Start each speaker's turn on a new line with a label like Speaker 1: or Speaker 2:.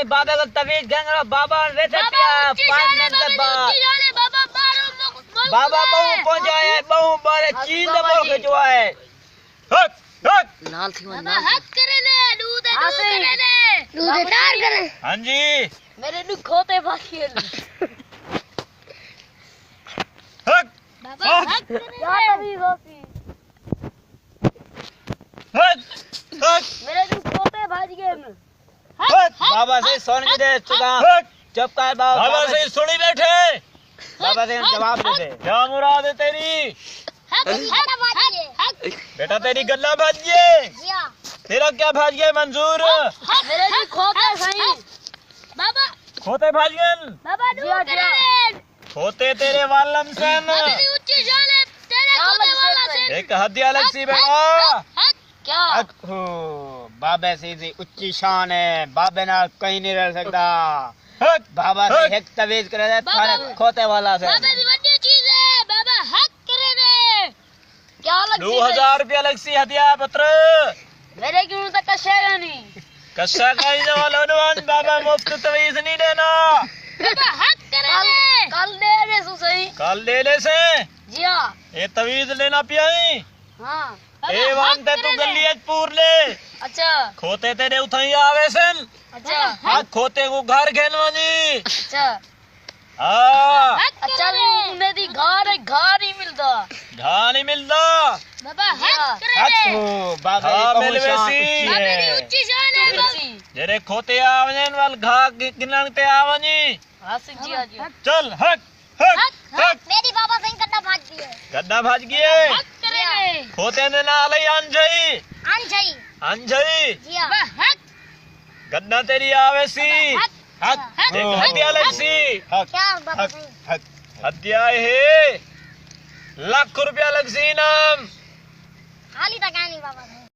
Speaker 1: से बाबा को तवीज गंगा बाबा रहते पिया 5 मिनट के बाद बाबा बहु पहुंचाए बहु बारे चीन दबो खिंचवाए हक हक
Speaker 2: लाल थी
Speaker 3: बाबा हक करे ने दूध तार करे।
Speaker 1: हां जी
Speaker 2: मेरे नु खोते बाकी
Speaker 1: हक
Speaker 3: बाबा हक करे
Speaker 2: या तभी होती
Speaker 1: हक हक
Speaker 2: मेरे नु खोते भाज गए न
Speaker 1: हक बाबा से सुन भी दे चुका चुप कर बाबा से सुनी बैठे बाबा से जवाब दे दे क्या मुराद है तेरी बेटा तेरी गल्ला भाज गए तेरा क्या भाज गए मंजूर
Speaker 2: मेरे नु खोते सही
Speaker 3: बाबा
Speaker 1: खोते भाज गए
Speaker 3: बाबा दूध करे
Speaker 1: खोते तेरे वालम से
Speaker 3: तेरी ऊंची जान है तेरे खोते वाला से
Speaker 1: एक हदिया अलग सी बेटा
Speaker 2: क्या
Speaker 1: हो बाबे से उच्ची शान है बाबे ना कहीं नहीं रह सकता बाबा से एक तवीज करे थारे खोते वाला से
Speaker 3: बाबा दी बड़ी चीज है बाबा हक करे ने
Speaker 2: क्या लग
Speaker 1: 2000 रुपया अलग सी हदिया पत्र
Speaker 2: मेरे क्यों तक कशेगा नहीं
Speaker 1: कशा का ही जवान बाबा मुफ्त तवीज नहीं देना
Speaker 3: बाबा हक करे ने
Speaker 2: कल दे रे सु सही
Speaker 1: कल ले ले से
Speaker 2: जी हां
Speaker 1: ये तवीज लेना पियाई
Speaker 2: हां
Speaker 1: ए वांते तू गलियत पूर ले
Speaker 2: अच्छा
Speaker 1: खोते तेरे उठाई आवे सन
Speaker 2: अच्छा
Speaker 1: हां खोते को घर खेलवा जी
Speaker 2: अच्छा
Speaker 1: हां
Speaker 2: अच्छा उन्हें दी घर ही मिलता
Speaker 1: घा नहीं मिलता
Speaker 3: बाबा हक करे
Speaker 1: हक
Speaker 3: ने
Speaker 1: हो बाबा मिलवेसी
Speaker 3: बाबा दी ऊंची जान है बाबा
Speaker 1: जेरे खोते आवजन वाल घा गिनन ते आवनी
Speaker 2: हां सिंह जी आज
Speaker 1: चल हक हक हक
Speaker 3: मेरी बाबा सही गड्ढा भाग दिए
Speaker 1: गड्ढा भाज गए
Speaker 3: हक करे ने
Speaker 1: खोते ने ना लई अंजई
Speaker 3: अनछई
Speaker 1: अंजई
Speaker 3: जी हां बाबा हक
Speaker 1: गड्ढा तेरी आवेसी हक एक हदिया लगसी हक
Speaker 3: क्या बाबा
Speaker 1: हक हक हदिया है लाख रुपया लगसी नाम
Speaker 3: हाली तक नहीं बाबा